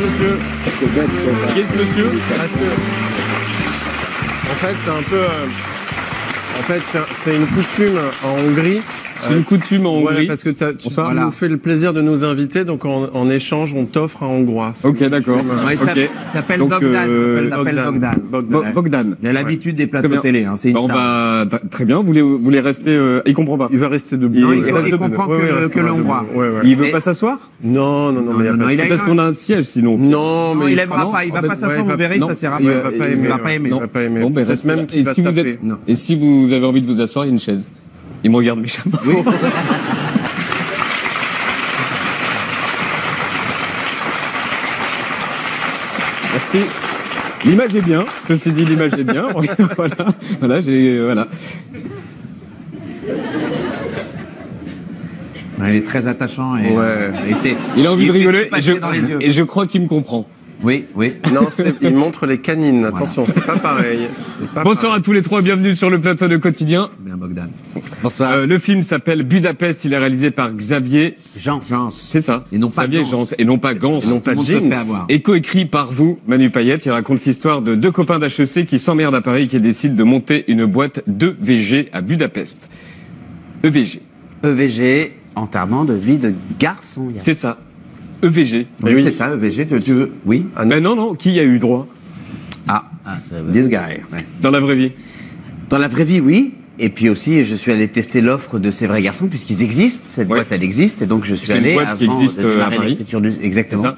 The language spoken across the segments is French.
monsieur. Qui est ce monsieur? Parce que, en fait, c'est un peu... en fait, c'est une coutume en Hongrie. C'est une coutume en Hongrie. Voilà, parce que tu nous fais le plaisir de nous inviter, donc en échange, on t'offre un hongrois. Ok, d'accord. Il s'appelle Bogdan. Bogdan. Il a l'habitude des plateaux télé. Hein, c'est une star. Très bien. Vous voulez rester... il comprend pas. Il va rester debout. Non, il comprend que le hongrois. Il veut pas s'asseoir? Non, c'est parce qu'on a un siège, sinon. Non, mais il aimera pas. Il va pas s'asseoir, vous verrez, ça sert à il rien. va pas aimer. Il va pas aimer. Bon, ben reste même qu'il va se taper. Et si vous avez envie de vous asseoir, il y a une chaise. Il me regarde méchamment. Oui. Merci. L'image est bien. Ceci dit, l'image est bien. Voilà. Il est très attachant et il a envie de rigoler et je crois qu'il me comprend. Oui. Non, il montre les canines. Attention, c'est pas pareil. Bonsoir à tous les trois, bienvenue sur le plateau de Quotidien. Bien, Bogdan. Bonsoir. Le film s'appelle Budapest, il est réalisé par Xavier Jans. C'est ça. Et non pas Xavier Jans. Et non pas Gans. Et non pas Jeans. Et coécrit par vous, Manu Payette. Il raconte l'histoire de deux copains d'HEC qui s'emmerdent à Paris et qui décident de monter une boîte d'EVG à Budapest. EVG, enterrement de vie de garçon. C'est ça. EVG. Oui, c'est ça, EVG. Oui. Non, qui y a eu droit? This guy. Ouais. Dans la vraie vie? Dans la vraie vie, oui. Et puis aussi, je suis allé tester l'offre de ces vrais garçons, puisqu'ils existent. Cette boîte, elle existe. Et donc, je suis allé, avant de démarrer l'écriture exactement.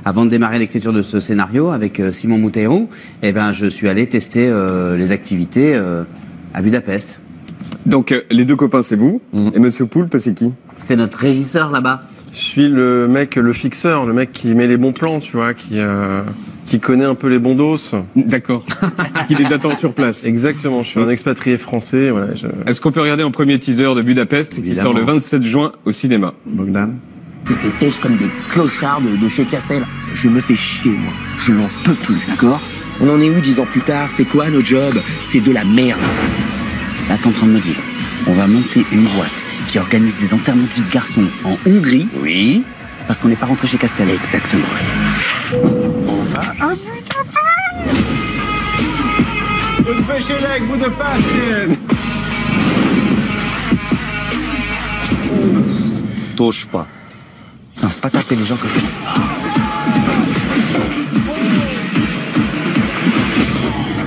Avant de démarrer l'écriture de ce scénario avec Simon Mouteirou, je suis allé tester les activités à Budapest. Donc, les deux copains, c'est vous. Et Monsieur Poulpe, c'est qui? C'est notre régisseur là-bas. Je suis le fixeur, le mec qui met les bons plans, tu vois, qui connaît un peu les bons dos. D'accord. Qui les attend sur place. Exactement, je suis un expatrié français. Voilà, Est-ce qu'on peut regarder un premier teaser de Budapest qui sort le 27 juin au cinéma? Bogdan. C'était pêche comme des clochards de chez Castel. Je me fais chier, moi. Je n'en peux plus, d'accord? On en est où 10 ans plus tard? C'est quoi notre job? C'est de la merde. Là, t'es en train de me dire, on va monter une boîte qui organise des enterrements de vie de garçons en Hongrie. Oui. Parce qu'on n'est pas rentré chez Castel. Exactement. On va à Budapest. Touche pas. Non, faut pas taper les gens comme ça.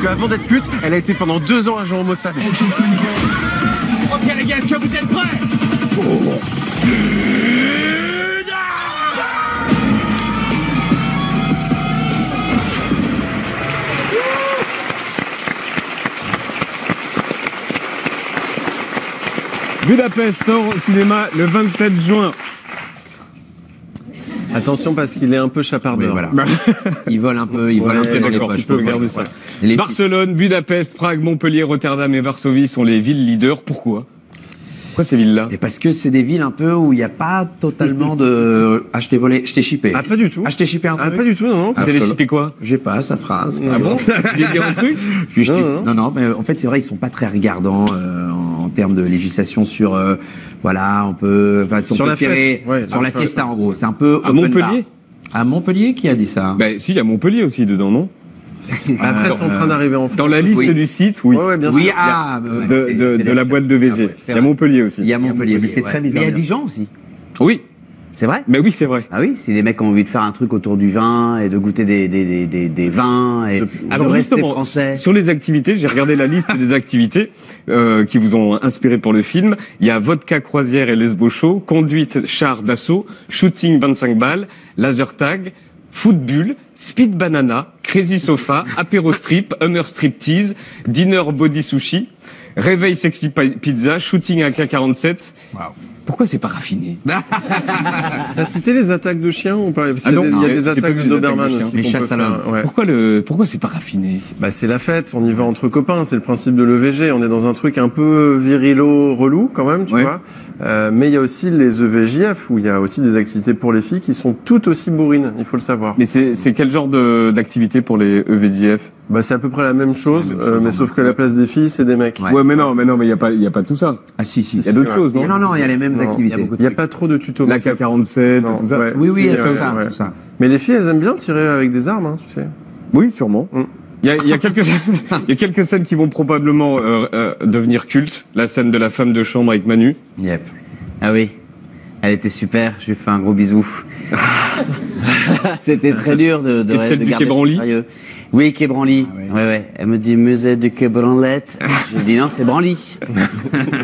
Avant d'être pute, elle a été pendant 2 ans agent au Mossad. Ok les gars, est-ce que vous êtes prêts? Budapest sort au cinéma le 27 juin. Attention parce qu'il est un peu chapardeur. Oui, voilà. Il vole un peu, dans les poches. Je peux regarder ça. Barcelone, Budapest, Prague, Montpellier, Rotterdam et Varsovie sont les villes leaders. Pourquoi ces villes-là? Et parce que c'est des villes un peu où il n'y a pas totalement de acheter volé, je t'ai chippé. Ah, pas du tout. Acheter chippé un truc. Ah, pas du tout, non. Vous allez chipper quoi? J'ai pas sa phrase. Ah bon? Vous voulez dire un truc? Non, mais en fait, c'est vrai, ils sont pas très regardants en termes de législation sur, on peut, sur la fête. Sur la fiesta, en gros. C'est un peu à Montpellier. À Montpellier, qui a dit ça? Si, il y a Montpellier aussi dedans, non? Après, ils sont en train d'arriver en France. Dans la liste du site, oui. Ouais, bien sûr. Oui, de la boîte de VG. Il y a Montpellier aussi. Il y a Montpellier, mais c'est très bizarre. Il y a Dijon aussi. Oui. C'est vrai? Mais oui, c'est vrai. Ah oui, si les mecs ont envie de faire un truc autour du vin et de goûter des vins et alors de rester justement, français. Sur les activités, j'ai regardé la liste des activités qui vous ont inspiré pour le film. Il y a vodka croisière et lesbo show, conduite char d'assaut, shooting 25 balles, laser tag, foot bulle, speed banana, crazy sofa, apéro strip, Hummer striptease, dinner body sushi, réveil sexy pizza, shooting AK-47. Wow. Pourquoi c'est pas raffiné? T'as cité les attaques de chiens ou pas? Parce qu'il y a des attaques de Doberman aussi. Les chasses à l'homme. Ouais. Pourquoi c'est pas raffiné? C'est la fête, on y va entre copains, c'est le principe de l'EVG. On est dans un truc un peu virilo, relou quand même, tu vois. Mais il y a aussi les EVJF où il y a aussi des activités pour les filles qui sont tout aussi bourrines, il faut le savoir. Mais c'est quel genre d'activité pour les EVJF? Bah, c'est à peu près la même chose, même chose, mais en sauf fait. que la place des filles, c'est des mecs. Ouais. Ouais, mais non, il y a pas tout ça. Ah si, Il y a d'autres choses, non? Non, il y a les mêmes Non, activités. Il n'y a pas trop de tutos. La make-up. K47, Non, tout ça. ouais. Oui, Si, tout ouais, ça, ouais. tout ça. Mais les filles, elles aiment bien tirer avec des armes, hein, tu sais. Oui, sûrement. Mm. Il y a quelques il y a quelques scènes qui vont probablement devenir cultes. La scène de la femme de chambre avec Manu. Yep. Ah oui, elle était super, je lui fais un gros bisou. C'était très dur de Et celle du garder Quai Branly ça sérieux. Oui, Quai Branly. Ah ouais. Ouais. Elle me dit musée du Quai Branlette. J'ai dit non, c'est Branly.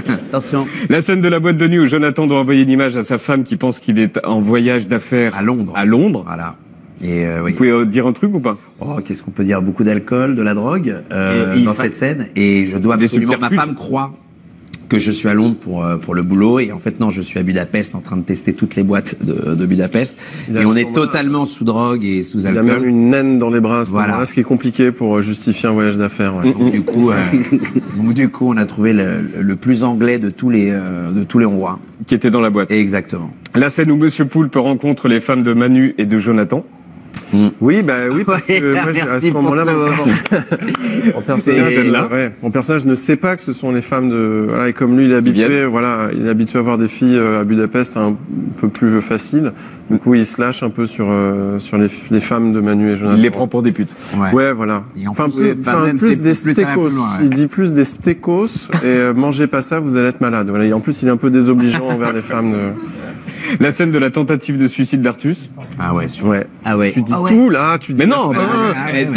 Attention. La scène de la boîte de nuit où Jonathan doit envoyer une image à sa femme qui pense qu'il est en voyage d'affaires À Londres. À Londres. Voilà. Et oui. Vous pouvez dire un truc ou pas? Oh, qu'est-ce qu'on peut dire? Beaucoup d'alcool, de la drogue Et dans cette scène. Et je dois Des absolument... Ma subterfuges. femme croit que je suis à Londres pour le boulot. Et en fait, non, je suis à Budapest en train de tester toutes les boîtes de Budapest. Il a Et on ce est moment-là. totalement sous drogue et sous Il y a même alcool. une naine dans les bras à ce Voilà. moment-là, ce qui est compliqué pour justifier un voyage d'affaires. Ouais. Donc, du coup, on a trouvé le plus anglais de tous les Hongrois. Qui était dans la boîte. Exactement. La scène où Monsieur Poulpe rencontre les femmes de Manu et de Jonathan. Oui, parce Ouais, que moi, à merci ce pour moment-là, ce mon moment. celle-là. mon personnage ne sait pas que ce sont les femmes de, voilà, et comme lui, il est habitué, il est habitué à voir des filles à Budapest un peu plus faciles. Du coup, il se lâche un peu sur les femmes de Manu et Jonathan. Il les prend pour des putes. Ouais, voilà. Et en Enfin, plus, même, plus c'est des plus ça va stécos. plus loin, ouais. Il dit plus des stécos et mangez pas ça, vous allez être malade. Voilà. Et en plus, il est un peu désobligeant envers les femmes de. La scène de la tentative de suicide d'Artus. Ah ouais, sûr. Ouais. Ah ouais. Tu dis Ah ouais. tout là, tu dis. Mais non, la fin. Ouais.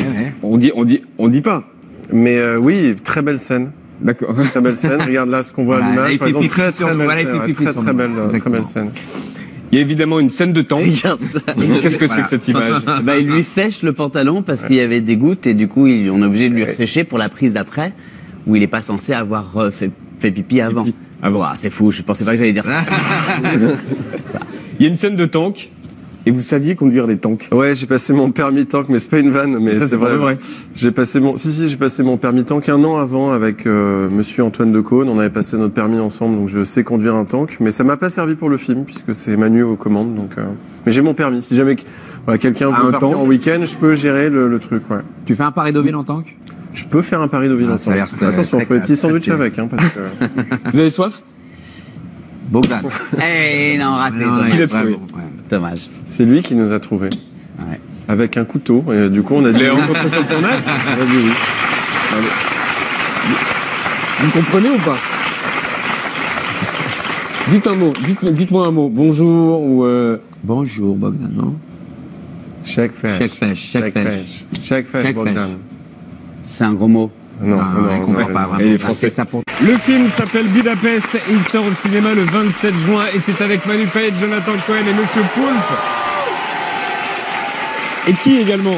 On dit pas. Mais oui, très belle scène. D'accord. Très belle scène. Regarde là ce qu'on voit Voilà, à là, l'image. il Par fait exemple, pipi très sur très nous. belle Voilà, il scène. fait pipi Très sur très nous. belle, très Exactement. belle scène. Il y a évidemment une scène de tank. Regarde ça. Qu'est-ce que c'est Voilà. que cette image? Bah, il lui sèche le pantalon parce qu'il y avait des gouttes et du coup, on est obligé de lui ressécher pour la prise d'après où il n'est pas censé avoir fait pipi avant. Avant. Ouah, c'est fou, je pensais pas que j'allais dire ça. Il y a une scène de tank. Et vous saviez conduire des tanks. Ouais, j'ai passé mon permis tank, mais c'est pas une vanne, mais Ça, c'est vrai. J'ai passé j'ai passé mon permis tank un an avant avec Monsieur Antoine Decaune. On avait passé notre permis ensemble, donc je sais conduire un tank. Mais ça m'a pas servi pour le film puisque c'est Manu aux commandes. Donc, mais j'ai mon permis. Si jamais quelqu'un veut un partir tank. en week-end, je peux gérer le truc. Ouais. Tu fais un Paris Deauville en tank? Je peux faire un pari Deauville en Ça a l'air tank. très- Attention, très faut des petits classe, sandwichs très avec, hein, parce que. Vous avez soif? Bogdan. Eh non, raté. Non, Qui l'a vraiment, trouvé ouais. Dommage. C'est lui qui nous a trouvés. Ouais. Avec un couteau. Et du coup, on a dit. Les rencontrés sur le tournage? On a dit oui. Vous comprenez ou pas? Dites un mot, dites-moi un mot. Bonjour ou Bonjour Bogdan, non? Chaque fèche. Chaque fèche, chaque fèche. Chaque fèche, Chaque Bogdan. fèche. C'est un gros mot. Non, on comprend pas vraiment. Et les Français. C'est ça pour... Le film s'appelle Budapest et il sort au cinéma le 27 juin et c'est avec Manu Payet, Jonathan Cohen et Monsieur Poulpe. Et qui également?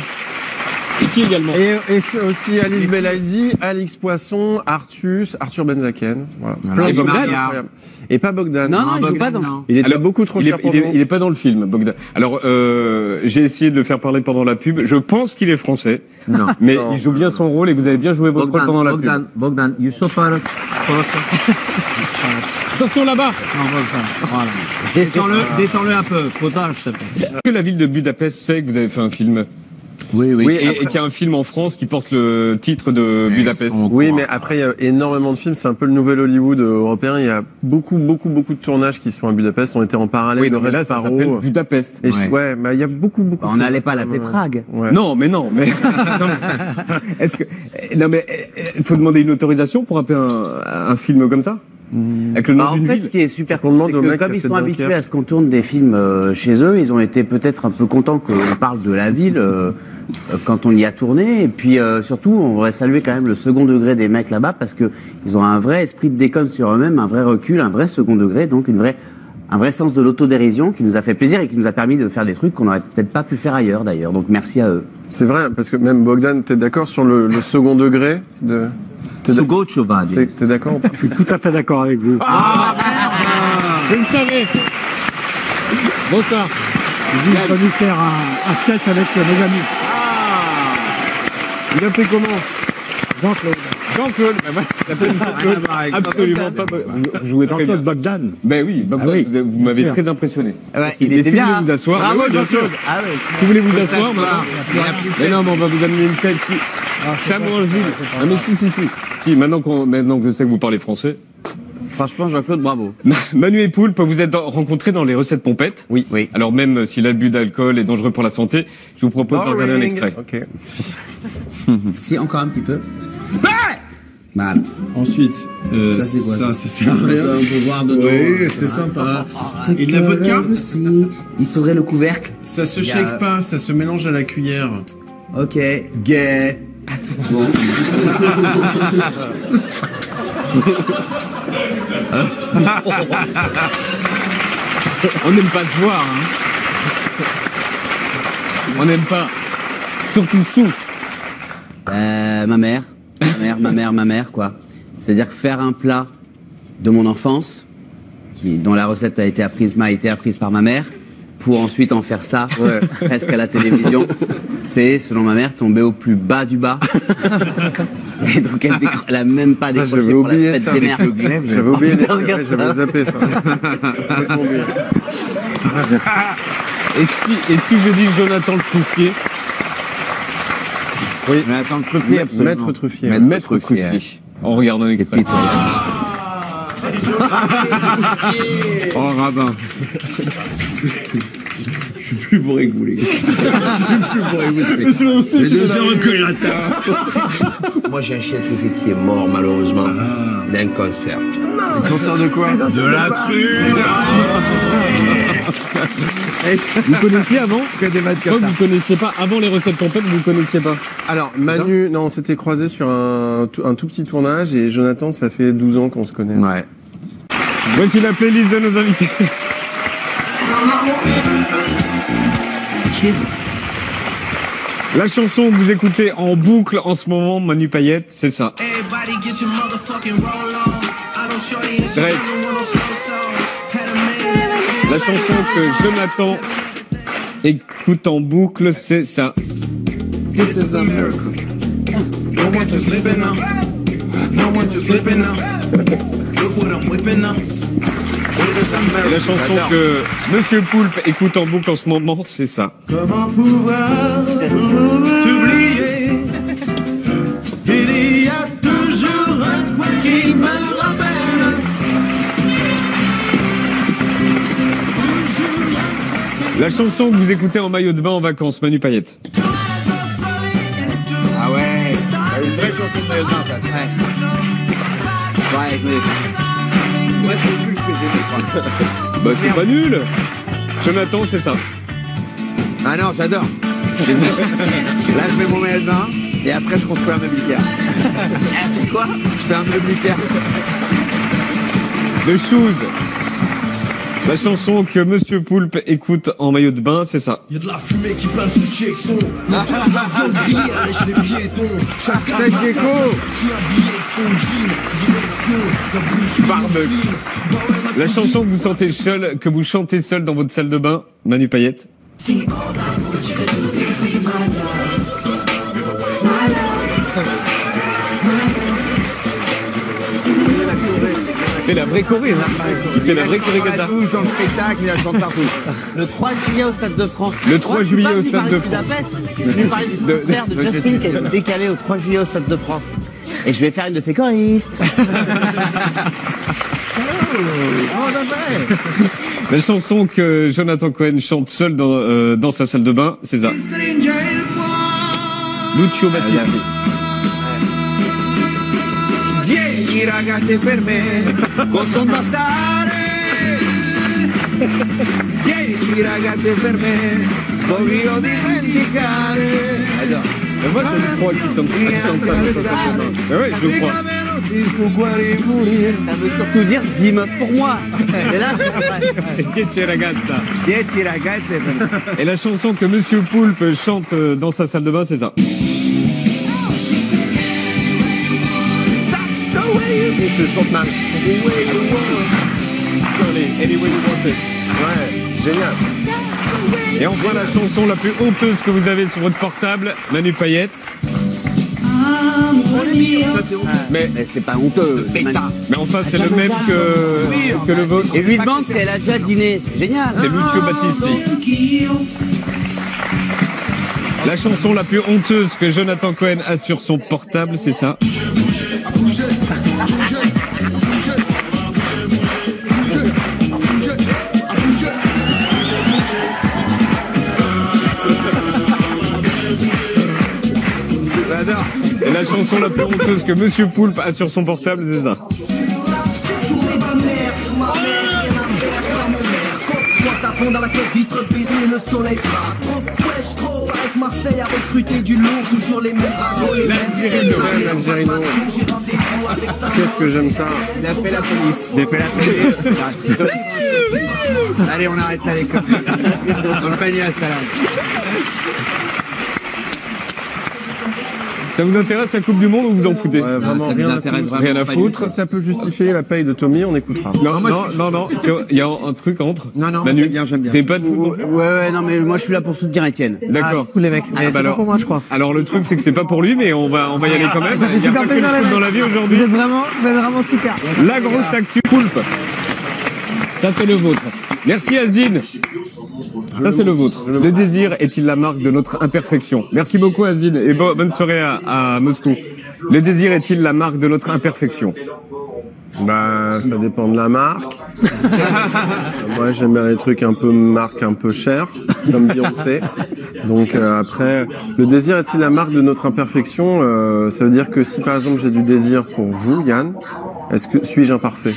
Et c'est aussi Alice Belaïdi, Alix Poisson, Arthur Benzaken. Voilà. Voilà. Plein Et de Maria. Bogdan, incroyable. Et pas Bogdan. Non, il joue Bogdan, pas dans. non. Il était Alors, beaucoup trop cher pour nous. il est pas dans le film, Bogdan. Alors, j'ai essayé de le faire parler pendant la pub. Je pense qu'il est français. Non. Mais Non. il joue bien son rôle et vous avez bien joué votre rôle pendant la pub. Bogdan, you so far. Attention là-bas! Non, Bogdan, voilà. Détends-le un peu, potage, je pense. Est-ce que la ville de Budapest sait que vous avez fait un film? Oui, oui. Et qu'il y a un film en France qui porte le titre de Budapest. Oui, mais après, il y a énormément de films. C'est un peu le nouvel Hollywood européen. Il y a beaucoup de tournages qui se font à Budapest. On était en parallèle Oui, de non, mais Red là, ça Sparrow. s'appelle Budapest. Et Ouais. mais il y a beaucoup de On films. n'allait pas à la Prague. Ouais. Non, mais. Non, mais est-ce que. Non, mais il faut demander une autorisation pour appeler un film comme ça? Avec le nom Bah, en d'une fait, ville? ce qui est super Qu'on cool, demande c'est au que mec comme qui a ils fait sont habitués Dunkerque. à ce qu'on tourne des films chez eux, ils ont été peut-être un peu contents qu'on parle de la ville quand on y a tourné. Et puis surtout, on voudrait saluer quand même le second degré des mecs là-bas parce que ils ont un vrai esprit de déconne sur eux-mêmes, un vrai recul, un vrai second degré, donc un vrai sens de l'autodérision qui nous a fait plaisir et qui nous a permis de faire des trucs qu'on n'aurait peut-être pas pu faire ailleurs d'ailleurs. Donc merci à eux. C'est vrai, parce que même Bogdan, t'es d'accord sur le second degré de. Sugo Chuvadi. T'es d'accord? Je suis tout à fait d'accord avec vous. Je le savais! Bonsoir! Je suis venu faire un sketch avec mes amis. Il a fait comment? Jean-Claude. Jean-Claude! Bah, voilà, il s'appelle Jean-Claude. Absolument pas. Vous jouez très bien. Jean-Claude Bogdan. Ben oui, Bogdan, Ah oui, vous m'avez bien sûr. très impressionné. Ouais, Si vous voulez vous asseoir. Bravo Oui, bien sûr. Jean-Claude. Ah ouais. Si vous voulez vous asseoir, maintenant. Mais non, mais on va vous amener une chaise. C'est à Morangeville. Ah, mais si. Si, maintenant que je sais que vous parlez français. Franchement, Jean-Claude, bravo. Manu et Poulpe, vous êtes rencontrés dans les recettes pompettes. Oui. Alors même si l'abus d'alcool est dangereux pour la santé, je vous propose de regarder un extrait. Ok. Si, encore un petit peu. Voilà. Ensuite, Ça, c'est quoi, ça ça sert à rien. Ça, on peut voir dedans. Oui, c'est sympa. Et de la vodka? Aussi. Il faudrait le couvercle. Ça se shake pas, ça se mélange à la cuillère. Ok. Gay. Bon. On n'aime pas se voir, hein. On n'aime pas. Surtout sous. Ma mère, quoi. C'est-à-dire faire un plat de mon enfance, dont la recette m'a été apprise par ma mère, pour ensuite en faire ça, presque à la télévision. C'est, selon ma mère, tomber au plus bas du bas. Et donc elle a même pas décroché J'avais pour la oublié fête ça. des mères. J'avais oublié, Regarde ça. j'avais zappé ça. Complètement oublié. Et si je dis Jonathan le Truffier? Oui. Mais attends, le truffier, absolument. Maître Truffier. Maître Truffier. On regarde un extrait. Oh, rabbin. Je suis plus bourré que vous, les gars. Je suis plus bourré que vous. Mais c'est mon style, Les c'est deux la heures même. que j'attends. Moi, j'ai un chien Truffier qui est mort, malheureusement, d'un cancer. Cancer de quoi? De la truffe. Vous connaissiez avant? Que des matchs Je crois que vous connaissiez pas. Avant les recettes pompettes, vous connaissiez pas. Alors, Manu, non, on s'était croisés sur un tout petit tournage et Jonathan, ça fait 12 ans qu'on se connaît. Ouais. Voici la playlist de nos invités. La chanson que vous écoutez en boucle en ce moment, Manu Payette, c'est ça. Drake. La chanson que Jonathan écoute en boucle, c'est ça. This is a miracle. No one to sleeping now. No one to sleeping now. Look what I'm whipping now. Et la chanson que Monsieur Poulpe écoute en boucle en ce moment, c'est ça. Comment pouvoir t'oublier? Il y a toujours un coin qui me rappelle. La chanson que vous écoutez en maillot de bain en vacances, Manu Payette. Ah ouais. Une vraie chanson de maillot de bain, ça serait. Ouais, avec les... Ouais, c'est nul ce que j'ai fait, je crois. Bah c'est pas nul. Jonathan, c'est ça. Ah non, j'adore. Là, je mets mon maillot de bain et après, je construis un meuble Ikea. Quoi? Je fais un meuble Ikea. The Shoes. La chanson que Monsieur Poulpe écoute en maillot de bain, c'est ça. Y'a de la fumée qui plane sous Jackson. L'avion brille, allège les piétons. Chaque C'est Gecko. qui a billet de son jean. Direction, la bouche Barbecue. La chanson que vous chantez seul dans votre salle de bain, Manu Payette. Il fait la vraie choré, hein. Il fait la vraie choré comme ça. Dans le spectacle, il la chante partout. Le 3 juillet au Stade de France. Le 3 juillet au Stade de France. Je vais parler du concert de Justin qui a été décalé au 3 juillet au Stade de France. Et je vais faire une de ses choristes. La chanson que Jonathan Cohen chante seul dans sa salle de bain, c'est ça. Lucio Battisti. 10 ragazze per me possono bastare. 10 ragazze per me voglio dimenticare. Mais moi, je crois qu'il chante ça dans sa salle de bain. Mais ouais, je le crois. Ça veut surtout dire 10 meufs pour moi. Et là, 10 ragazza. 10 ragazze per me. Et la chanson que Monsieur Poulpe chante dans sa salle de bain, c'est ça. Et je chante mal. Anyway you want it. Ouais, génial. Et enfin la chanson la plus honteuse que vous avez sur votre portable, Manu Payette. Mais Mais c'est pas honteux. C'est enfin c'est le même que le vôtre. Et lui demande si elle a déjà dîné. C'est génial. C'est Lucio Battisti. La chanson la plus honteuse que Jonathan Cohen a sur son portable, c'est ça. J'adore. Et la chanson la plus honteuse que Monsieur Poulpe a sur son portable, c'est ça. Dans la tête vitre baisée, le soleil frappe. Wesh gros, avec Marseille à recruter du lourd, toujours les mêmes ragots, les mêmes. Qu'est-ce que j'aime ça. Il a fait la police. Il a fait la police. Allez, on arrête là les copains. Dans le panier à salade. Ça vous intéresse la Coupe du Monde ou vous en foutez? Ouais, vraiment ça nous intéresse vraiment rien à pas foutre. Si ça peut justifier la paye de Tommy, on écoutera. Non, il y a un truc entre. Non, Manu, j'aime bien. C'est pas de foot. Ouais, non, mais moi je suis là pour soutenir Étienne. D'accord. Tous les mecs. Mais c'est pas pour moi, je crois. Alors le truc c'est que c'est pas pour lui, mais on va y aller quand même. Ça fait Il y a super pas que plaisir, le les foot mecs. dans la vie aujourd'hui. Vous êtes vraiment super. La grosse actu Poulpe. Ça c'est le vôtre. Merci Asdine. Ça c'est le vôtre. Le désir est-il la marque de notre imperfection? Merci beaucoup Asdine et bonne soirée à Moscou. Le désir est-il la marque de notre imperfection? Bah, ça dépend de la marque. Moi, j'aime bien les trucs un peu marque, un peu cher, comme Beyoncé. Donc après, le désir est-il la marque de notre imperfection? Ça veut dire que si par exemple j'ai du désir pour vous, Yann, suis-je imparfait?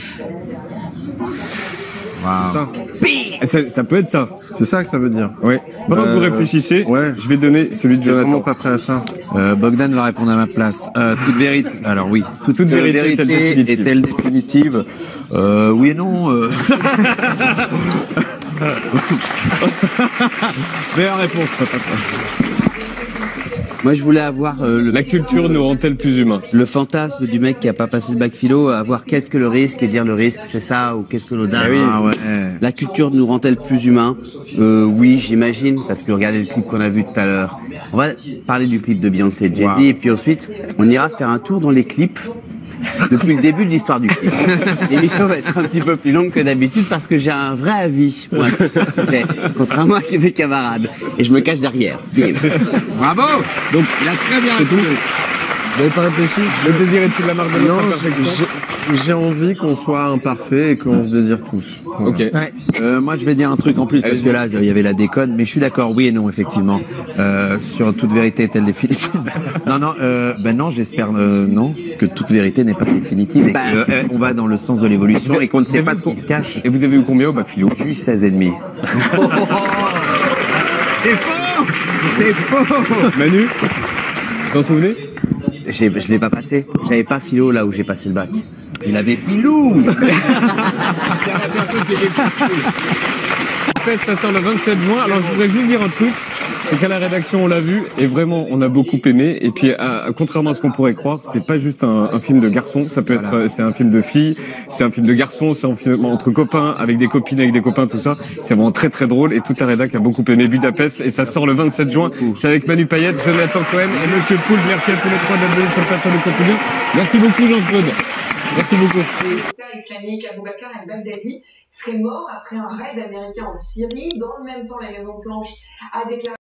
Ça peut être ça. C'est ça que ça veut dire. Oui. Pendant que vous réfléchissez, ouais. Je vais donner celui de Je suis Jonathan. vraiment pas prêt à ça. Bogdan va répondre à ma place. Toute vérité. Alors oui. Toute vérité est-elle définitive? Est-elle définitive? Oui et non. Meilleure réponse. Moi je voulais avoir La culture nous rend-elle plus humains? le fantasme du mec qui a pas passé le bac philo, avoir qu'est-ce que le risque et dire le risque c'est ça ou qu'est-ce que l'audace. Ah ouais. La culture nous rend-elle plus humains? Oui, j'imagine, parce que regardez le clip qu'on a vu tout à l'heure. On va parler du clip de Beyoncé et de Jay-Z, et puis ensuite, on ira faire un tour dans les clips depuis le début de l'histoire du clip. L'émission va être un petit peu plus longue que d'habitude parce que j'ai un vrai avis, moi, sur ce sujet, contrairement à mes camarades. Et je me cache derrière. Bim. Bravo. Donc il a très bien répondu. Vous n'avez pas réfléchi? Le désir est-il la marque de notre imperfection? J'ai envie qu'on soit imparfait et qu'on se désire tous. Voilà. Ok. Moi, je vais dire un truc en plus, parce que là, il y avait la déconne, mais je suis d'accord, oui et non, effectivement. Sur toute vérité est-elle définitive? Non, j'espère non, que toute vérité n'est pas définitive et qu'on va dans le sens de l'évolution et qu'on ne sait pas ce qui se cache. Et vous avez eu combien au bac philo? J'ai eu 16,5. C'est faux! C'est faux! Manu, vous en souvenez? Je l'ai pas passé. J'avais pas philo là où j'ai passé le bac. Il avait filou! En fait, ça sort le 27 juin. Alors, je voudrais juste dire un truc. C'est qu'à la rédaction, on l'a vu, et vraiment, on a beaucoup aimé. Et puis, contrairement à ce qu'on pourrait croire, c'est pas juste un film de garçon. Ça peut être, c'est un film de filles, c'est un film de garçons, c'est un film entre copains, avec des copines, avec des copains, tout ça. C'est vraiment très très drôle. Et toute la rédac a beaucoup aimé Budapest. Et ça sort le 27 juin. C'est avec Manu Payette, Jonathan Cohen et Monsieur Poulpe. Merci à tous les trois d'être venus sur le plateau de Contenu. Merci beaucoup, Jean-Claude. Merci beaucoup. Le islamique Aboubacar el-Baghdadi serait mort après un raid américain en Syrie. Dans le même temps, la Maison Blanche a déclaré